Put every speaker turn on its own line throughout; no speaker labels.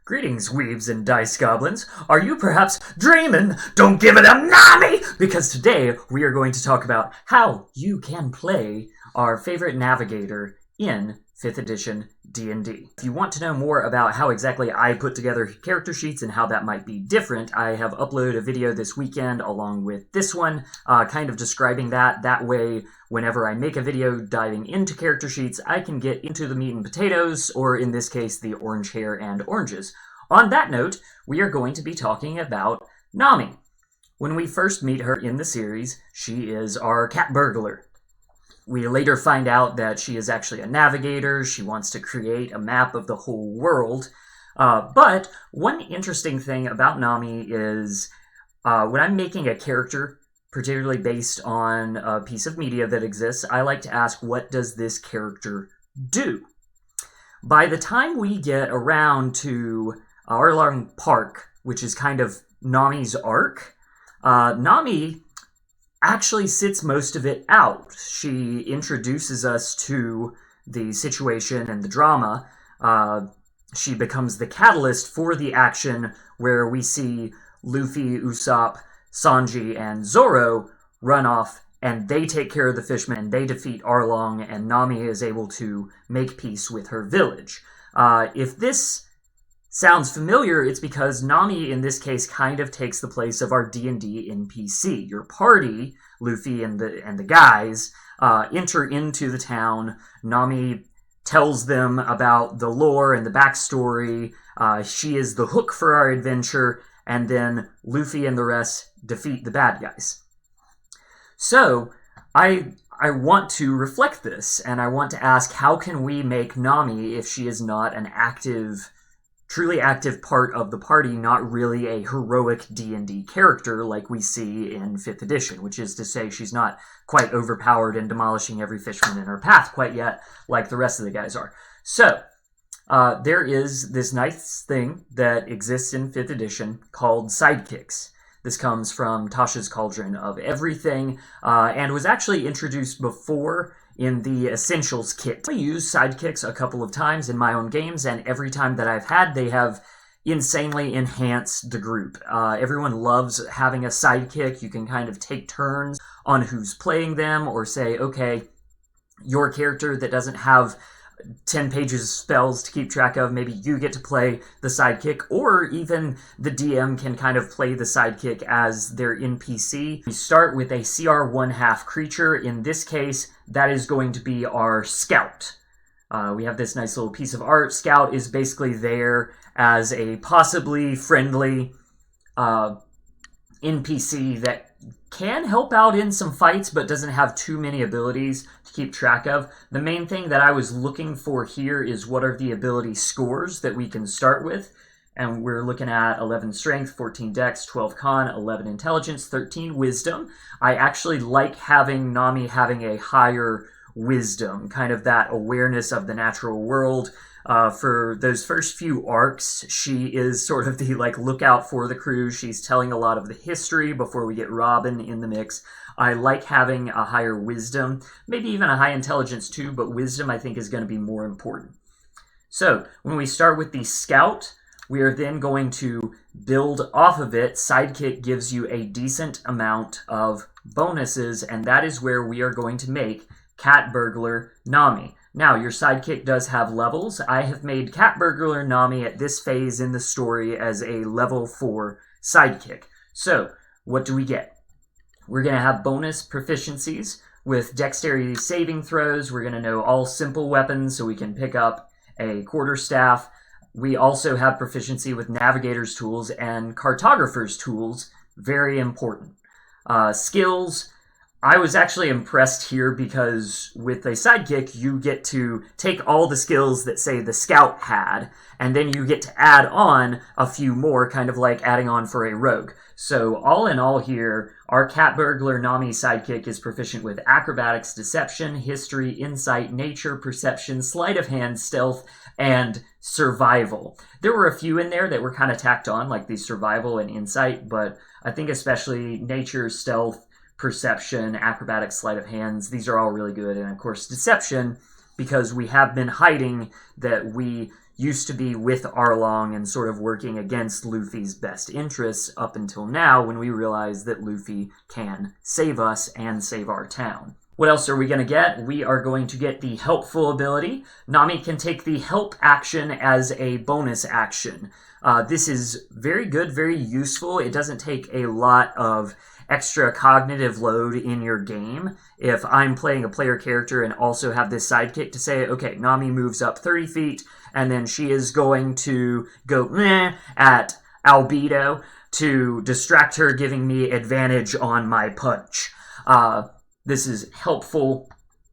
Greetings, weaves and dice goblins. Are you perhaps dreaming? Don't give it a Nami! Because today we are going to talk about how you can play our favorite navigator in 5th edition D&D. If you want to know more about how exactly I put together character sheets and how that might be different, I have uploaded a video this weekend along with this one, kind of describing that. That way, whenever I make a video diving into character sheets, I can get into the meat and potatoes, or in this case, the orange hair and oranges. On that note, we are going to be talking about Nami. When we first meet her in the series, she is our cat burglar. We later find out that she is actually a navigator. She wants to create a map of the whole world. But one interesting thing about Nami is when I'm making a character, particularly based on a piece of media that exists, I like to ask, what does this character do? By the time we get around to Arlong Park, which is kind of Nami's arc, Nami actually sits most of it out. She introduces us to the situation and the drama. She becomes the catalyst for the action where we see Luffy, Usopp, Sanji, and Zoro run off, and they take care of the fishmen, and they defeat Arlong, and Nami is able to make peace with her village. If this sounds familiar, it's because Nami, in this case, kind of takes the place of our D&D NPC. Your party, Luffy and the guys, enter into the town. Nami tells them about the lore and the backstory. She is the hook for our adventure, and then Luffy and the rest defeat the bad guys. So, I want to reflect this, and I want to ask, how can we make Nami, if she is not an truly active part of the party, not really a heroic D&D character like we see in 5th edition, which is to say she's not quite overpowered and demolishing every fishman in her path quite yet, like the rest of the guys are. So, there is this nice thing that exists in 5th edition called sidekicks. This comes from Tasha's Cauldron of Everything, and was actually introduced before in the Essentials kit. I use sidekicks a couple of times in my own games, and every time that I've had, they have insanely enhanced the group. Everyone loves having a sidekick. You can kind of take turns on who's playing them, or say, okay, your character that doesn't have 10 pages of spells to keep track of, maybe you get to play the sidekick, or even the DM can kind of play the sidekick as their NPC. We start with a CR 1/2 creature. In this case, that is going to be our scout. We have this nice little piece of art. Scout is basically there as a possibly friendly NPC that can help out in some fights, but doesn't have too many abilities to keep track of. The main thing that I was looking for here is what are the ability scores that we can start with. And we're looking at 11 strength, 14 dex, 12 con, 11 intelligence, 13 wisdom. I actually like having Nami having a higher wisdom, kind of that awareness of the natural world. For those first few arcs, she is sort of the lookout for the crew. She's telling a lot of the history before we get Robin in the mix. I like having a higher wisdom, maybe even a high intelligence too, but wisdom I think is going to be more important. So when we start with the scout, we are then going to build off of it. Sidekick gives you a decent amount of bonuses, and that is where we are going to make Cat Burglar Nami. Now, your sidekick does have levels. I have made Cat Burglar Nami at this phase in the story as a level 4 sidekick. So, what do we get? We're going to have bonus proficiencies with dexterity saving throws. We're going to know all simple weapons, so we can pick up a quarterstaff. We also have proficiency with navigator's tools and cartographer's tools. Very important. Skills. I was actually impressed here because with a sidekick, you get to take all the skills that, say, the scout had, and then you get to add on a few more, kind of like adding on for a rogue. So all in all here, our Cat Burglar Nami sidekick is proficient with acrobatics, deception, history, insight, nature, perception, sleight of hand, stealth, and survival. There were a few in there that were kind of tacked on, like the survival and insight, but I think especially nature, stealth, perception, acrobatics, sleight of hands, these are all really good. And of course, deception, because we have been hiding that we used to be with Arlong and sort of working against Luffy's best interests up until now when we realize that Luffy can save us and save our town. What else are we going to get? We are going to get the helpful ability. Nami can take the help action as a bonus action. This is very good, very useful. It doesn't take a lot of extra cognitive load in your game. If I'm playing a player character and also have this sidekick to say, okay, Nami moves up 30 feet, and then she is going to go meh at Albedo to distract her, giving me advantage on my punch. This is helpful,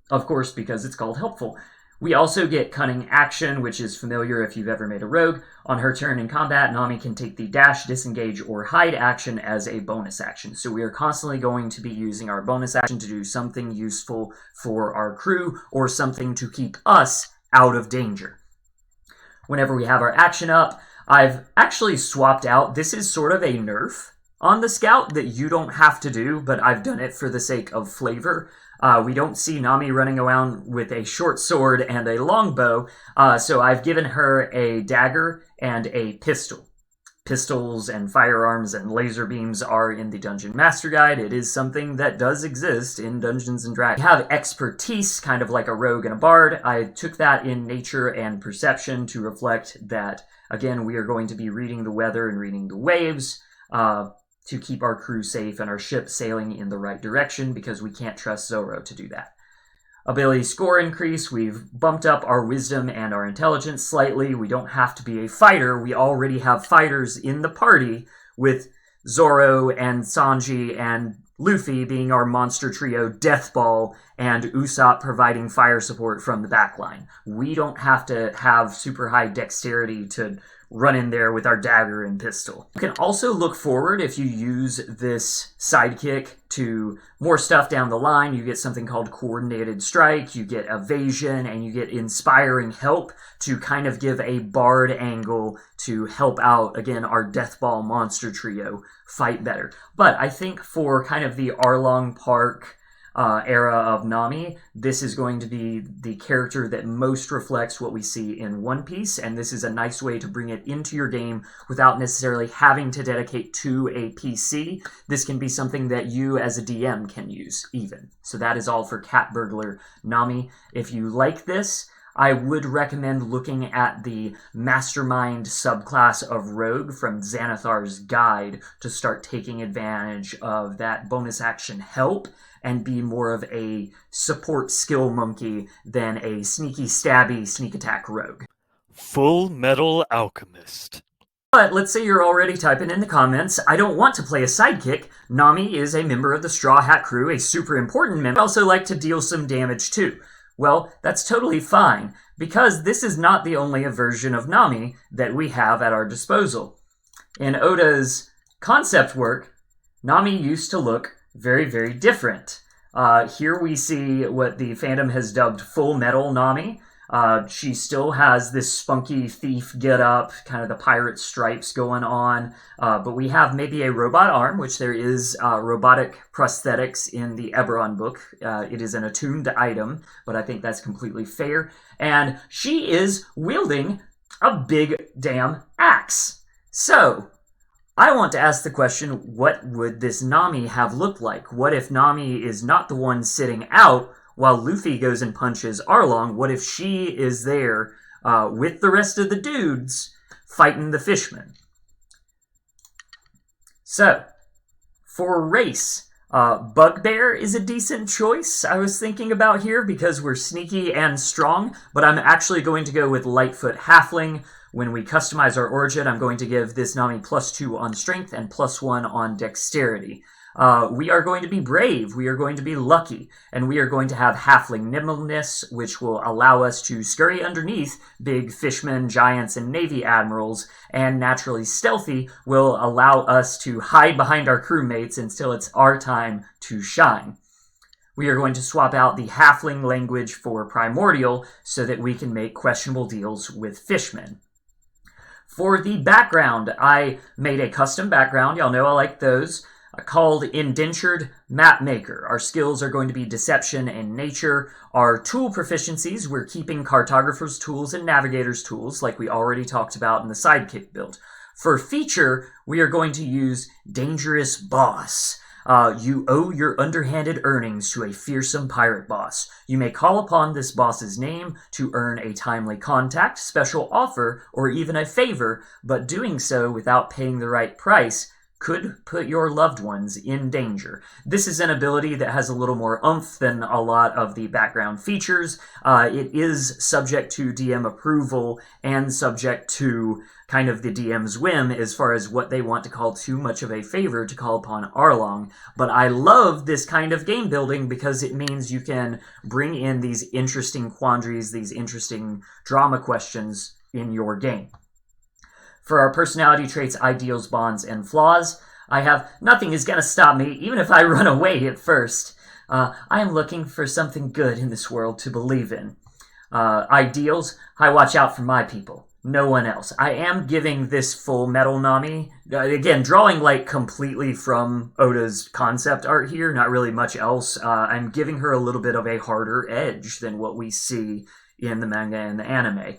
of course, because it's called helpful. We also get Cunning Action, which is familiar if you've ever made a rogue. On her turn in combat, Nami can take the dash, disengage, or hide action as a bonus action. So we are constantly going to be using our bonus action to do something useful for our crew or something to keep us out of danger. Whenever we have our action up, I've actually swapped out. This is sort of a nerf on the Scout that you don't have to do, but I've done it for the sake of flavor. We don't see Nami running around with a short sword and a longbow, so I've given her a dagger and a pistol. Pistols and firearms and laser beams are in the Dungeon Master Guide. It is something that does exist in Dungeons & Dragons. We have expertise, kind of like a rogue and a bard. I took that in nature and perception to reflect that, again, we are going to be reading the weather and reading the waves, to keep our crew safe and our ship sailing in the right direction, because we can't trust Zoro to do that. Ability score increase, we've bumped up our wisdom and our intelligence slightly. We don't have to be a fighter. We already have fighters in the party, with Zoro and Sanji and Luffy being our monster trio, Deathball, and Usopp providing fire support from the backline. We don't have to have super high dexterity to run in there with our dagger and pistol. You can also look forward if you use this sidekick to more stuff down the line. You get something called Coordinated Strike, you get Evasion, and you get Inspiring Help to kind of give a bard angle to help out, again, our Deathball monster trio fight better. But I think for kind of the Arlong Park era of Nami, this is going to be the character that most reflects what we see in One Piece, and this is a nice way to bring it into your game without necessarily having to dedicate to a PC. This can be something that you as a DM can use even. So that is all for Cat Burglar Nami. If you like this, I would recommend looking at the Mastermind subclass of Rogue from Xanathar's Guide to start taking advantage of that bonus action help and be more of a support skill monkey than a sneaky stabby sneak attack rogue.
Fullmetal Alchemist.
But let's say you're already typing in the comments, I don't want to play a sidekick. Nami is a member of the Straw Hat crew, a super important member. I also like to deal some damage too. Well, that's totally fine, because this is not the only version of Nami that we have at our disposal. In Oda's concept work, Nami used to look very, very different. Here we see what the fandom has dubbed Full Metal Nami. She still has this spunky thief get-up, kind of the pirate stripes going on, but we have maybe a robot arm, which there is robotic prosthetics in the Eberron book. It is an attuned item, but I think that's completely fair. And she is wielding a big damn axe. So, I want to ask the question, what would this Nami have looked like? What if Nami is not the one sitting out while Luffy goes and punches Arlong? What if she is there with the rest of the dudes fighting the fishmen? So, for race, Bugbear is a decent choice, I was thinking about here, because we're sneaky and strong, but I'm actually going to go with Lightfoot Halfling. When we customize our origin, I'm going to give this Nami +2 on strength and +1 on dexterity. We are going to be brave, we are going to be lucky, and we are going to have halfling nimbleness, which will allow us to scurry underneath big fishmen, giants, and navy admirals, and naturally stealthy will allow us to hide behind our crewmates until it's our time to shine. We are going to swap out the halfling language for primordial so that we can make questionable deals with fishmen. For the background, I made a custom background. Y'all know I like those. called Indentured Mapmaker. Our skills are going to be Deception and Nature. Our tool proficiencies, we're keeping Cartographer's tools and Navigator's tools, like we already talked about in the Sidekick build. For feature, we are going to use Dangerous Boss. You owe your underhanded earnings to a fearsome pirate boss. You may call upon this boss's name to earn a timely contact, special offer, or even a favor, but doing so without paying the right price could put your loved ones in danger. This is an ability that has a little more oomph than a lot of the background features. It is subject to DM approval and subject to kind of the DM's whim as far as what they want to call too much of a favor to call upon Arlong. But I love this kind of game building because it means you can bring in these interesting quandaries, these interesting drama questions in your game. For our personality traits, ideals, bonds, and flaws, I have nothing is going to stop me, even if I run away at first. I am looking for something good in this world to believe in. Ideals, I watch out for my people. No one else. I am giving this Fullmetal Nami, again, drawing like completely from Oda's concept art here, not really much else. I'm giving her a little bit of a harder edge than what we see in the manga and the anime.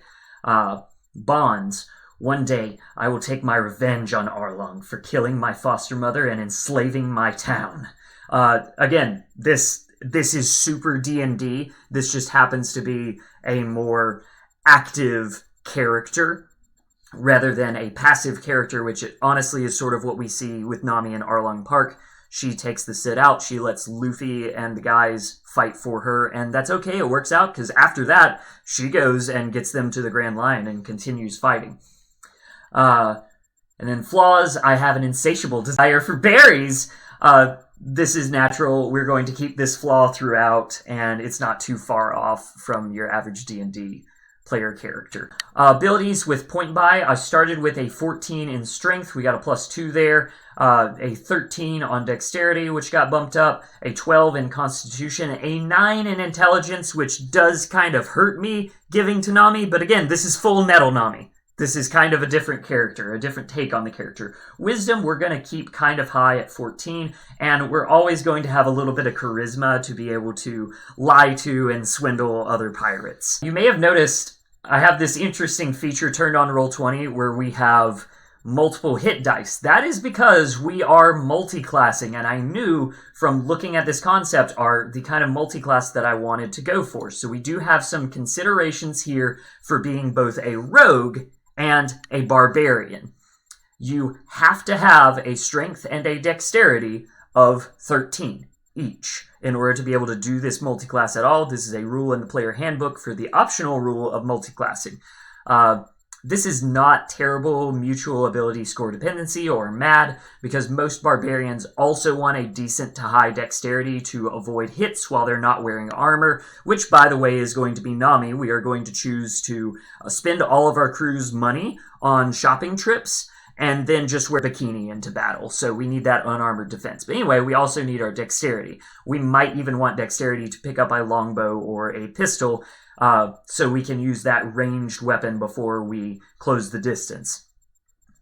Bonds. One day, I will take my revenge on Arlong for killing my foster mother and enslaving my town. Again, this is super D&D. This just happens to be a more active character rather than a passive character, which honestly is sort of what we see with Nami and Arlong Park. She takes the sit out, she lets Luffy and the guys fight for her, and that's okay, it works out, because after that, she goes and gets them to the Grand Line and continues fighting. And then flaws, I have an insatiable desire for berries. This is natural. We're going to keep this flaw throughout, and it's not too far off from your average D&D player character. Abilities with point buy, I started with a 14 in strength. We got a +2 there. A 13 on dexterity, which got bumped up. A 12 in constitution. A 9 in intelligence, which does kind of hurt me giving to Nami. But again, this is Fullmetal Nami. This is kind of a different character, a different take on the character. Wisdom, we're going to keep kind of high at 14, and we're always going to have a little bit of charisma to be able to lie to and swindle other pirates. You may have noticed I have this interesting feature turned on Roll20 where we have multiple hit dice. That is because we are multi-classing, and I knew from looking at this concept art the kind of multi-class that I wanted to go for. So we do have some considerations here for being both a rogue and a barbarian. You have to have a strength and a dexterity of 13 each in order to be able to do this multi-class at all. This is a rule in the player handbook for the optional rule of multi-classing. This is not terrible mutual ability score dependency or MAD, because most barbarians also want a decent to high dexterity to avoid hits while they're not wearing armor, which, by the way, is going to be Nami. We are going to choose to spend all of our crew's money on shopping trips and then just wear bikini into battle. So we need that unarmored defense. But anyway, we also need our dexterity. We might even want dexterity to pick up a longbow or a pistol, so we can use that ranged weapon before we close the distance.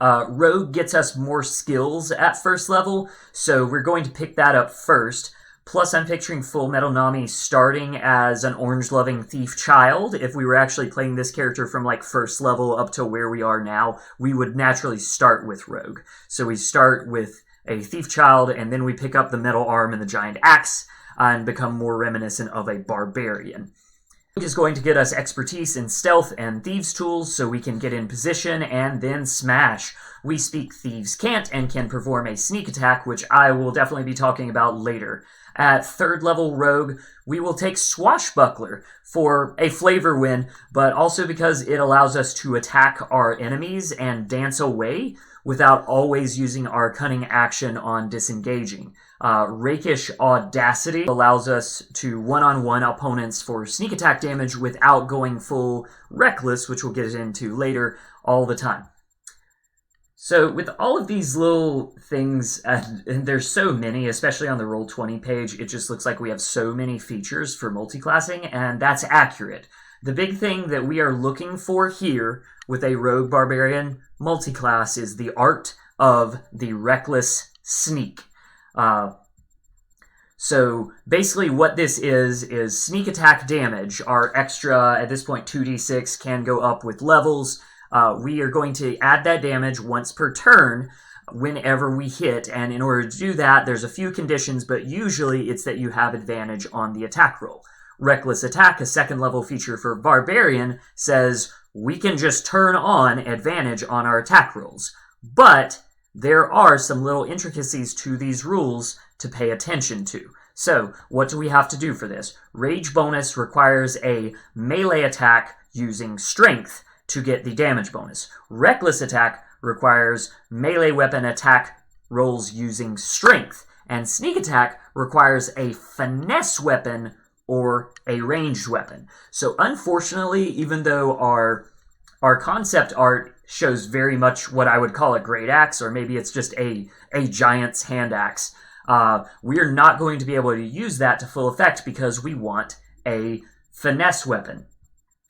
Rogue gets us more skills at first level, so we're going to pick that up first. Plus, I'm picturing Fullmetal Nami starting as an orange-loving thief child. If we were actually playing this character from like first level up to where we are now, we would naturally start with Rogue. So we start with a thief child, and then we pick up the metal arm and the giant axe and become more reminiscent of a barbarian. Rogue is going to get us expertise in stealth and thieves' tools so we can get in position and then smash. We speak Thieves' Cant and can perform a sneak attack, which I will definitely be talking about later. At third level Rogue, we will take Swashbuckler for a flavor win, but also because it allows us to attack our enemies and dance away without always using our cunning action on disengaging. Rakish Audacity allows us to one-on-one opponents for sneak attack damage without going full reckless, which we'll get into later, all the time. So with all of these little things, and there's so many, especially on the Roll20 page, it just looks like we have so many features for multiclassing, and that's accurate. The big thing that we are looking for here with a Rogue Barbarian multiclass is the art of the Reckless Sneak. So basically what this is sneak attack damage. Our extra, at this point, 2d6 can go up with levels. We are going to add that damage once per turn whenever we hit, and in order to do that, there's a few conditions, but usually it's that you have advantage on the attack roll. Reckless Attack, a second level feature for Barbarian, says we can just turn on advantage on our attack rolls. But there are some little intricacies to these rules to pay attention to. So, what do we have to do for this? Rage bonus requires a melee attack using strength to get the damage bonus. Reckless Attack requires melee weapon attack rolls using strength. And Sneak Attack requires a finesse weapon or a ranged weapon. So unfortunately, even though our concept art shows very much what I would call a great axe, or maybe it's just a giant's hand axe, we are not going to be able to use that to full effect because we want a finesse weapon.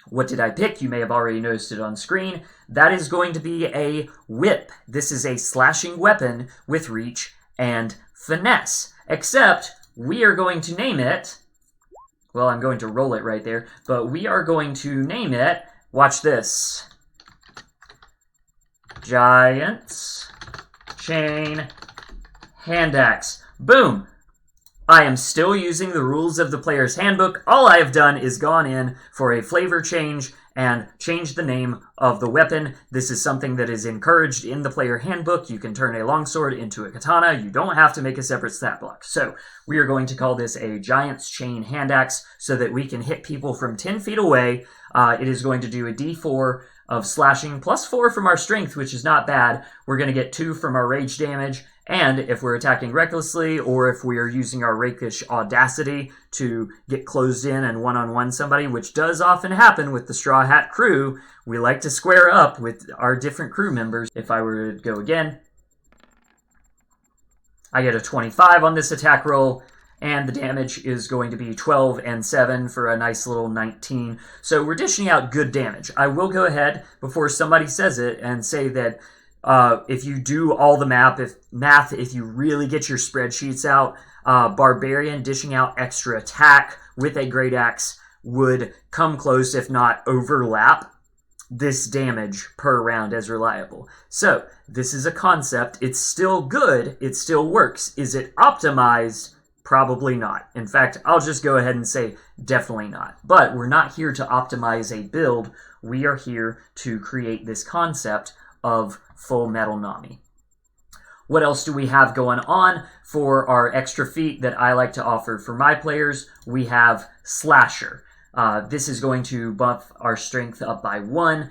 What did I pick? You may have already noticed it on screen. That is going to be a whip. This is a slashing weapon with reach and finesse. Except we are going to name it, well, I'm going to roll it right there, but we are going to name it, watch this, Giant's Chain Hand Axe. Boom! I am still using the rules of the player's handbook. All I have done is gone in for a flavor change and changed the name of the weapon. This is something that is encouraged in the player handbook. You can turn a longsword into a katana. You don't have to make a separate stat block. So we are going to call this a Giant's Chain Hand Axe so that we can hit people from 10 feet away. It is going to do a d4 of slashing plus 4 from our strength, which is not bad. We're going to get 2 from our rage damage. And if we're attacking recklessly, or if we are using our rakish audacity to get closed in and one-on-one somebody, which does often happen with the Straw Hat crew, we like to square up with our different crew members. If I were to go again, I get a 25 on this attack roll, and the damage is going to be 12 and 7 for a nice little 19. So we're dishing out good damage. I will go ahead, before somebody says it, and say that if you do all the math, if you really get your spreadsheets out, Barbarian dishing out extra attack with a Great Axe would come close, if not overlap, this damage per round as reliable. So, this is a concept. It's still good. It still works. Is it optimized? Probably not. In fact, I'll just go ahead and say definitely not. But we're not here to optimize a build. We are here to create this concept of Fullmetal Nami. What else do we have going on for our extra feat that I like to offer for my players? We have Slasher. This is going to buff our strength up by 1.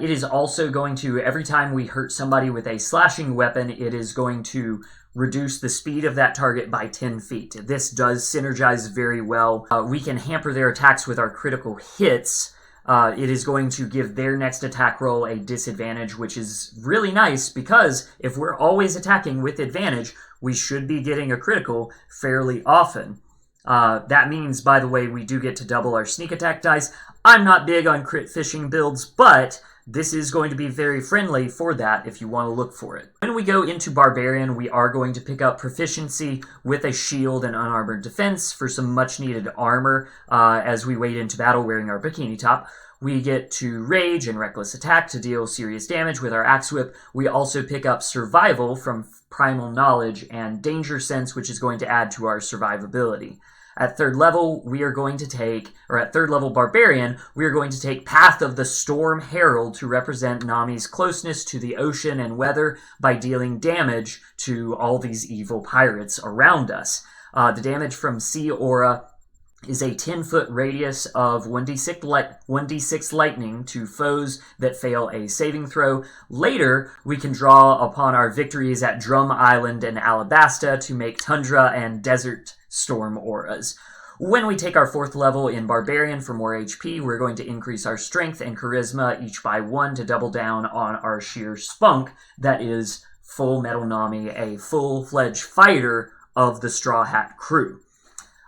It is also going to, every time we hurt somebody with a slashing weapon, it is going to reduce the speed of that target by 10 feet. This does synergize very well. We can hamper their attacks with our critical hits. It is going to give their next attack roll a disadvantage, which is really nice because if we're always attacking with advantage, we should be getting a critical fairly often. That means, by the way, we do get to double our sneak attack dice. I'm not big on crit fishing builds, but this is going to be very friendly for that if you want to look for it. When we go into Barbarian, we are going to pick up proficiency with a shield and unarmored defense for some much needed armor as we wade into battle wearing our bikini top. We get to Rage and Reckless Attack to deal serious damage with our Axe Whip. We also pick up Survival from Primal Knowledge and Danger Sense, which is going to add to our survivability. At third level, at third level Barbarian, we are going to take Path of the Storm Herald to represent Nami's closeness to the ocean and weather by dealing damage to all these evil pirates around us. The damage from Sea Aura is a 10-foot radius of 1d6 lightning to foes that fail a saving throw. Later, we can draw upon our victories at Drum Island and Alabasta to make Tundra and Desert Storm auras. When we take our 4th level in Barbarian for more HP, we're going to increase our Strength and Charisma each by 1 to double down on our sheer spunk. That is Fullmetal Nami, a full-fledged fighter of the Straw Hat crew.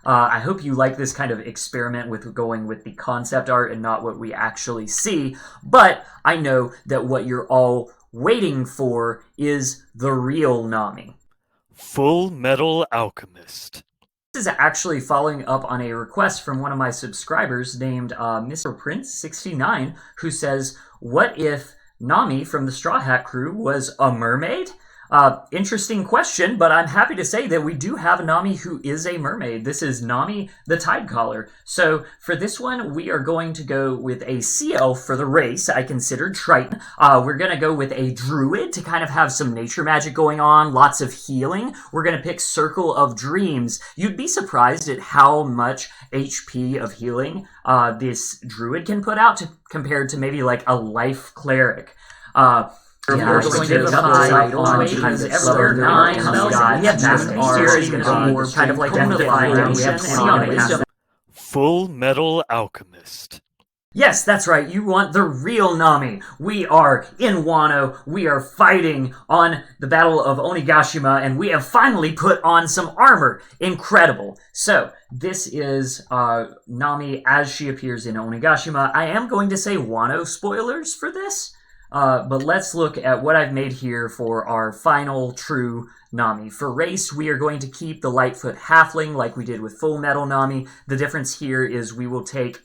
I hope you like this kind of experiment with going with the concept art and not what we actually see, but I know that what you're all waiting for is the real Nami.
Fullmetal Alchemist.
This is actually following up on a request from one of my subscribers named Mr. Prince69, who says, what if Nami from the Strawhat crew was a mermaid? Interesting question, but I'm happy to say that we do have a Nami who is a mermaid. This is Nami the Tidecaller. So for this one, we are going to go with a sea elf for the race. I considered Triton. We're going to go with a druid to kind of have some nature magic going on, lots of healing. We're going to pick Circle of Dreams. You'd be surprised at how much HP of healing this druid can put out compared to maybe like a life cleric. We're going to decide on because everywhere 9 spells we have master here is going to be more kind of like foundation and wisdom.
Fullmetal Alchemist.
Yes, that's right. You want the real Nami. We are in Wano. We are fighting on the Battle of Onigashima, and we have finally put on some armor. Incredible. So, this is Nami as she appears in Onigashima. I am going to say Wano spoilers for this. But let's look at what I've made here for our final true Nami. For race, we are going to keep the Lightfoot Halfling like we did with Fullmetal Nami. The difference here is we will take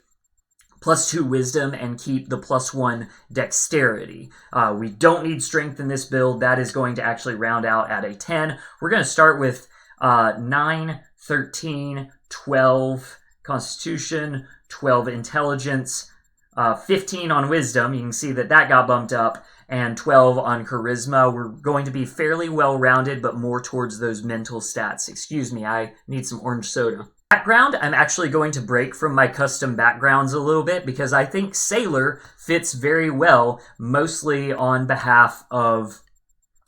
+2 wisdom and keep the +1 dexterity. We don't need strength in this build. That is going to actually round out at a 10. We're going to start with 9, 13, 12 constitution, 12 intelligence, 15 on wisdom, you can see that got bumped up, and 12 on charisma. We're going to be fairly well-rounded, but more towards those mental stats. Excuse me, I need some orange soda. Background, I'm actually going to break from my custom backgrounds a little bit because I think Sailor fits very well, mostly on behalf of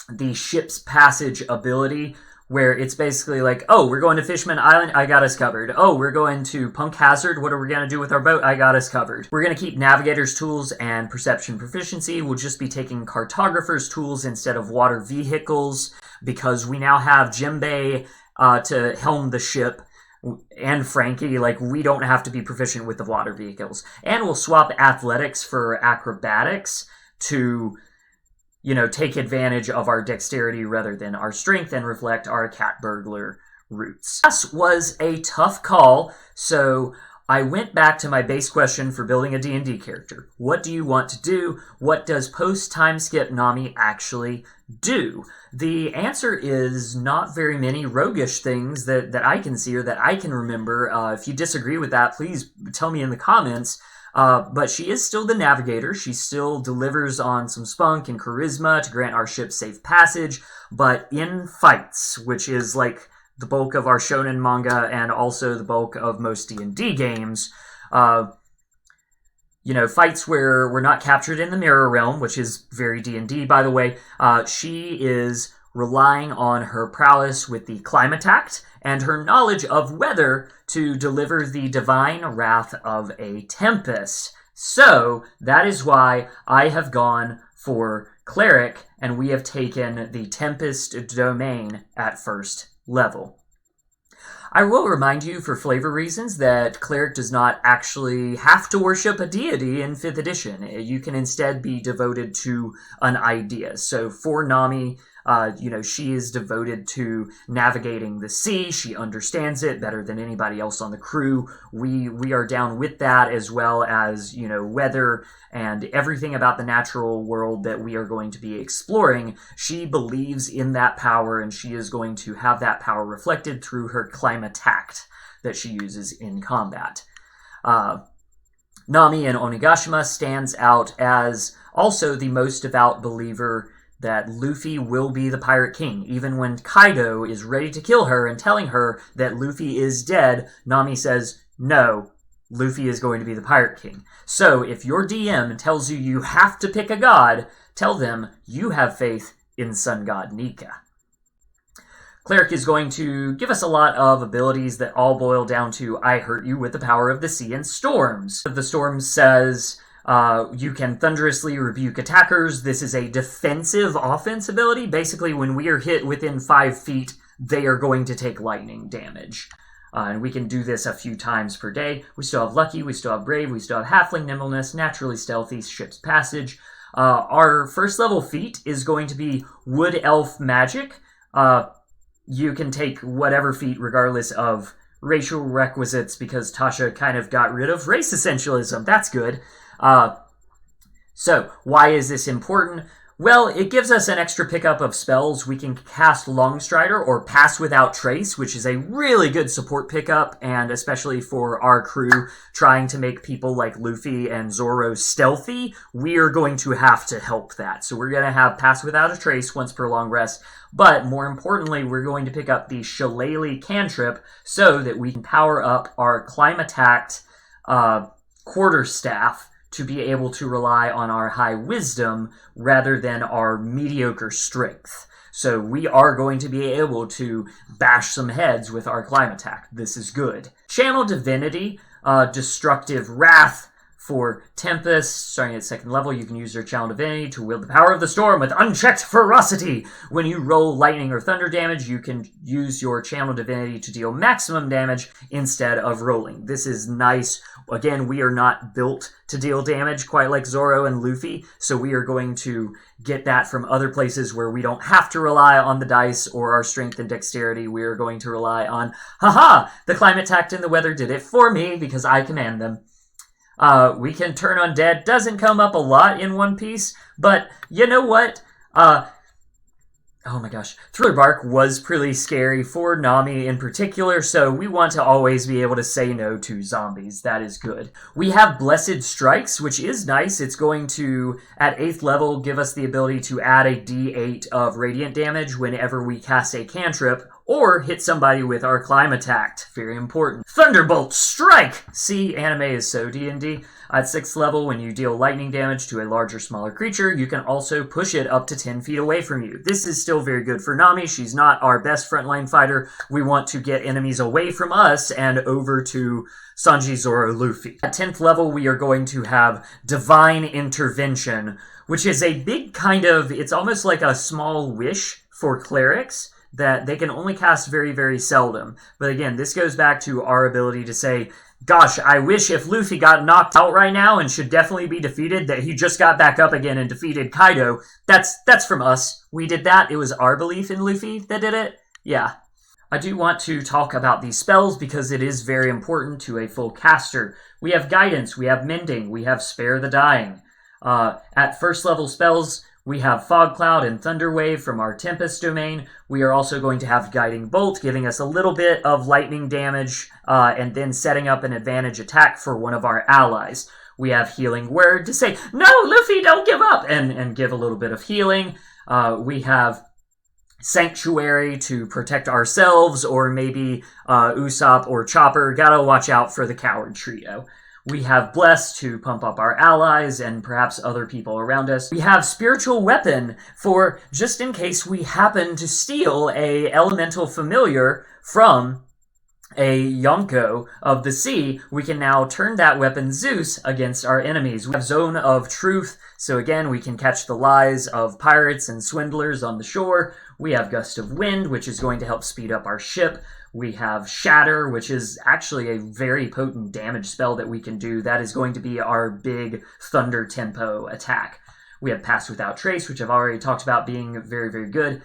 the ship's passage ability, where it's basically like, oh, we're going to Fishman Island, I got us covered. Oh, we're going to Punk Hazard, what are we going to do with our boat? I got us covered. We're going to keep Navigator's Tools and Perception Proficiency. We'll just be taking Cartographer's Tools instead of Water Vehicles, because we now have Jimbei to helm the ship, and Frankie, like, we don't have to be proficient with the water vehicles. And we'll swap Athletics for Acrobatics to, you know, take advantage of our dexterity rather than our strength and reflect our cat burglar roots. This was a tough call, so I went back to my base question for building a D&D character. What do you want to do? What does post-time skip Nami actually do? The answer is not very many roguish things that I can see or that I can remember. If you disagree with that, please tell me in the comments. But she is still the navigator. She still delivers on some spunk and charisma to grant our ship safe passage. But in fights, which is like the bulk of our shonen manga and also the bulk of most D&D games, fights where we're not captured in the mirror realm, which is very D&D, by the way, she is relying on her prowess with the Climatact and her knowledge of weather to deliver the divine wrath of a tempest. So, that is why I have gone for Cleric, and we have taken the Tempest domain at first level. I will remind you, for flavor reasons, that Cleric does not actually have to worship a deity in 5th edition. You can instead be devoted to an idea. So for Nami, she is devoted to navigating the sea. She understands it better than anybody else on the crew. We are down with that, as well as, weather and everything about the natural world that we are going to be exploring. She believes in that power, and she is going to have that power reflected through her Climatact that she uses in combat. Nami in Onigashima stands out as also the most devout believer that Luffy will be the Pirate King. Even when Kaido is ready to kill her and telling her that Luffy is dead, Nami says, no, Luffy is going to be the Pirate King. So if your DM tells you you have to pick a god, tell them you have faith in Sun God Nika. Cleric is going to give us a lot of abilities that all boil down to, I hurt you with the power of the sea and storms. The storm says, you can thunderously rebuke attackers. This is a defensive offense ability. Basically, when we are hit within 5 feet, they are going to take lightning damage. And we can do this a few times per day. We still have Lucky, we still have Brave, we still have Halfling Nimbleness, Naturally Stealthy, Ship's Passage. Our first level feat is going to be Wood Elf Magic. you can take whatever feat regardless of racial requisites because Tasha kind of got rid of race essentialism. That's good. So, why is this important? Well, it gives us an extra pickup of spells. We can cast Longstrider or Pass Without Trace, which is a really good support pickup, and especially for our crew trying to make people like Luffy and Zoro stealthy, we are going to have to help that. So we're going to have Pass Without a Trace once per long rest, but more importantly, we're going to pick up the Shillelagh cantrip so that we can power up our Climatact quarterstaff to be able to rely on our high wisdom rather than our mediocre strength. So we are going to be able to bash some heads with our Climatact. This is good. Channel Divinity, Destructive Wrath for Tempest. Starting at 2nd level, you can use your Channel Divinity to wield the power of the storm with unchecked ferocity. When you roll lightning or thunder damage, you can use your Channel Divinity to deal maximum damage instead of rolling. This is nice. Again, we are not built to deal damage quite like Zoro and Luffy, so we are going to get that from other places where we don't have to rely on the dice or our strength and dexterity. We are going to rely on, the Climatact and the weather did it for me because I command them. We can turn undead. Doesn't come up a lot in One Piece, but you know what? Oh my gosh. Thriller Bark was pretty scary for Nami in particular, so we want to always be able to say no to zombies. That is good. We have Blessed Strikes, which is nice. It's going to, at 8th level, give us the ability to add a d8 of radiant damage whenever we cast a cantrip, or hit somebody with our Climatact. Very important. Thunderbolt Strike! See, anime is so D&D. At 6th level, when you deal lightning damage to a larger, smaller creature, you can also push it up to 10 feet away from you. This is still very good for Nami. She's not our best frontline fighter. We want to get enemies away from us and over to Sanji, Zoro, Luffy. At 10th level, we are going to have Divine Intervention, which is a big kind of, it's almost like a small wish for clerics that they can only cast very, very seldom. But again, this goes back to our ability to say, gosh, I wish if Luffy got knocked out right now and should definitely be defeated, that he just got back up again and defeated Kaido. That's from us. We did that. It was our belief in Luffy that did it. Yeah. I do want to talk about these spells because it is very important to a full caster. We have Guidance, we have Mending, we have Spare the Dying. At 1st level spells, we have Fog Cloud and Thunder Wave from our Tempest domain. We are also going to have Guiding Bolt, giving us a little bit of lightning damage, and then setting up an advantage attack for one of our allies. We have Healing Word to say, no, Luffy, don't give up, and give a little bit of healing. We have Sanctuary to protect ourselves, or maybe Usopp or Chopper. Gotta watch out for the Coward Trio. We have Bless to pump up our allies and perhaps other people around us. We have Spiritual Weapon for just in case we happen to steal a elemental familiar from a Yonko of the sea, we can now turn that weapon Zeus against our enemies. We have Zone of Truth, so again, we can catch the lies of pirates and swindlers on the shore. We have Gust of Wind, which is going to help speed up our ship. We have Shatter, which is actually a very potent damage spell that we can do. That is going to be our big thunder tempo attack. We have Pass Without Trace, which I've already talked about being very, very good.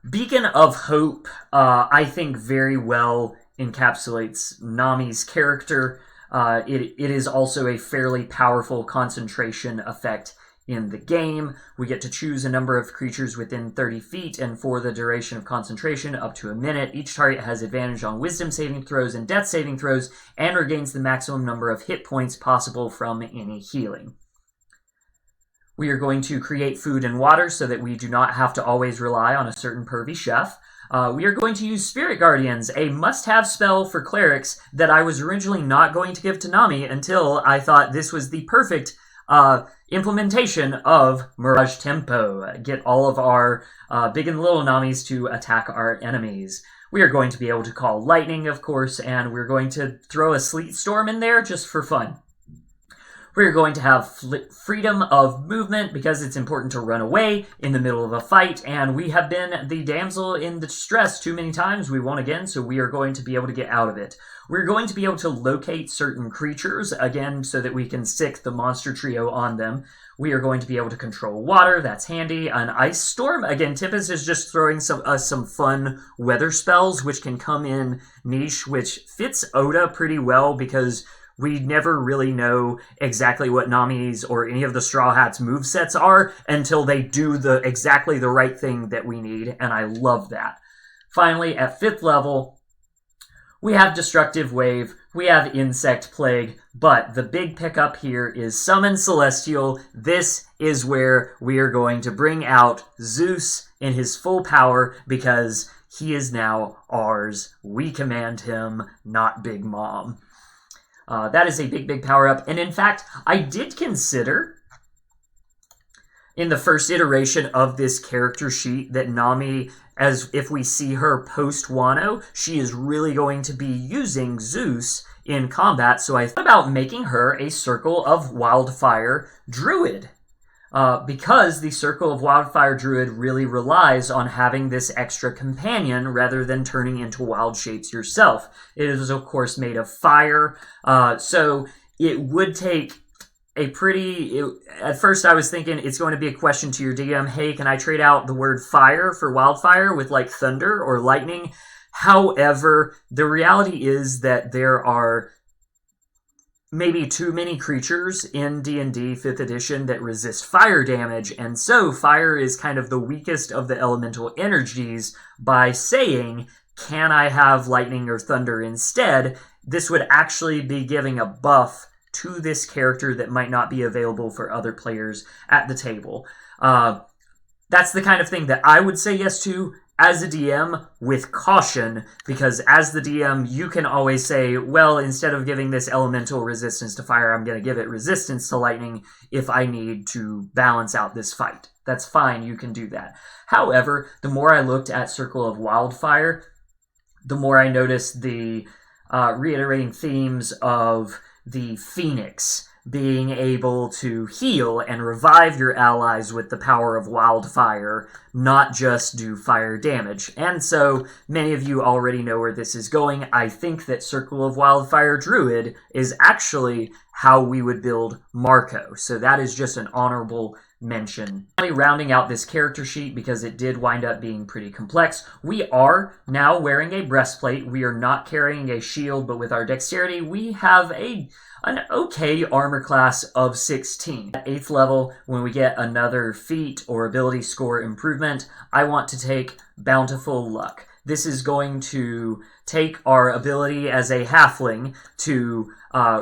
Beacon of Hope, I think very well encapsulates Nami's character. It is also a fairly powerful concentration effect in the game. We get to choose a number of creatures within 30 feet, and for the duration of concentration, up to a minute. Each target has advantage on wisdom saving throws and death saving throws, and regains the maximum number of hit points possible from any healing. We are going to create food and water so that we do not have to always rely on a certain pervy chef. We are going to use Spirit Guardians, a must-have spell for clerics that I was originally not going to give to Nami until I thought this was the perfect implementation of Mirage Tempo. Get all of our big and little Namis to attack our enemies. We are going to be able to call lightning, of course, and we're going to throw a sleet storm in there just for fun. We're going to have freedom of movement because it's important to run away in the middle of a fight, and we have been the damsel in distress too many times. We won't again, so we are going to be able to get out of it. We're going to be able to locate certain creatures, again, so that we can sick the monster trio on them. We are going to be able to control water, that's handy. An ice storm, again, Tempest is just throwing some fun weather spells, which can come in niche, which fits Oda pretty well because we never really know exactly what Nami's or any of the Straw Hats' movesets are until they do exactly the right thing that we need, and I love that. Finally, at 5th level, we have Destructive Wave, we have Insect Plague, but the big pickup here is Summon Celestial. This is where we are going to bring out Zeus in his full power because he is now ours. We command him, not Big Mom. That is a big power-up. And in fact, I did consider in the first iteration of this character sheet that Nami, as if we see her post-WANO, she is really going to be using Zeus in combat. So I thought about making her a Circle of Wildfire Druid. Because the Circle of Wildfire Druid really relies on having this extra companion rather than turning into wild shapes yourself. It is, of course, made of fire, so it would take a at first I was thinking it's going to be a question to your DM, hey, can I trade out the word fire for wildfire with like thunder or lightning? However, the reality is that there are maybe too many creatures in D&D 5th edition that resist fire damage, and so fire is kind of the weakest of the elemental energies. By saying, can I have lightning or thunder instead, this would actually be giving a buff to this character that might not be available for other players at the table. That's the kind of thing that I would say yes to as a DM with caution, because as the DM, you can always say, well, instead of giving this elemental resistance to fire, I'm going to give it resistance to lightning if I need to balance out this fight. That's fine, you can do that. However, the more I looked at Circle of Wildfire, the more I noticed the reiterating themes of the Phoenix being able to heal and revive your allies with the power of wildfire, not just do fire damage. And so, many of you already know where this is going. I think that Circle of Wildfire Druid is actually how we would build Marco. So that is just an honorable mention. Finally, rounding out this character sheet, because it did wind up being pretty complex, we are now wearing a breastplate. We are not carrying a shield, but with our dexterity, we have an okay armor class of 16. At 8th level, when we get another feat or ability score improvement, I want to take Bountiful Luck. This is going to take our ability as a halfling to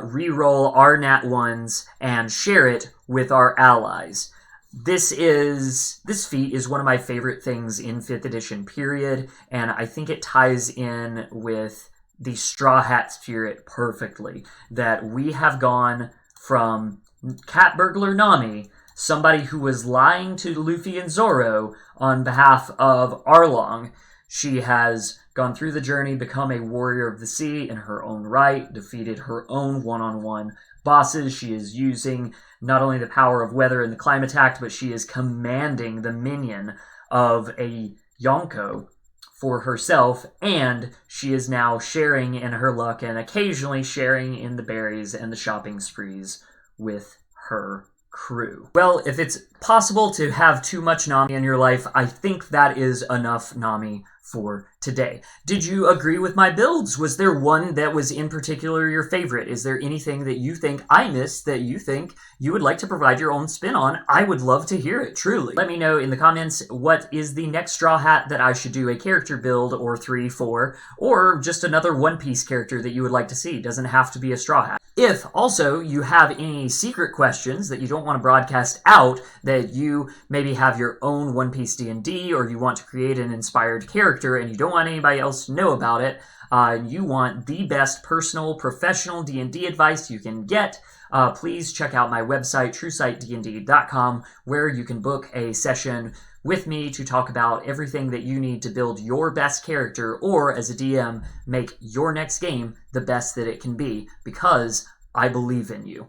re-roll our nat 1s and share it with our allies. This feat is one of my favorite things in 5th edition, period, and I think it ties in with the Straw Hat spirit perfectly. That we have gone from Cat Burglar Nami, somebody who was lying to Luffy and Zoro on behalf of Arlong. She has gone through the journey, become a warrior of the sea in her own right, defeated her own one-on-one bosses. She is using not only the power of weather and the climate act, but she is commanding the minion of a Yonko for herself, and she is now sharing in her luck and occasionally sharing in the berries and the shopping sprees with her crew. Well, if it's possible to have too much Nami in your life, I think that is enough Nami for today. Did you agree with my builds? Was there one that was in particular your favorite? Is there anything that you think I missed that you think you would like to provide your own spin on? I would love to hear it, truly. Let me know in the comments what is the next Straw Hat that I should do a character build or 3, 4, or just another One Piece character that you would like to see. Doesn't have to be a Straw Hat. If also you have any secret questions that you don't want to broadcast out, that you maybe have your own One Piece D&D, or you want to create an inspired character and you don't want anybody else to know about it, you want the best personal, professional D&D advice you can get, please check out my website, truesightdnd.com, where you can book a session with me to talk about everything that you need to build your best character, or as a DM, make your next game the best that it can be, because I believe in you.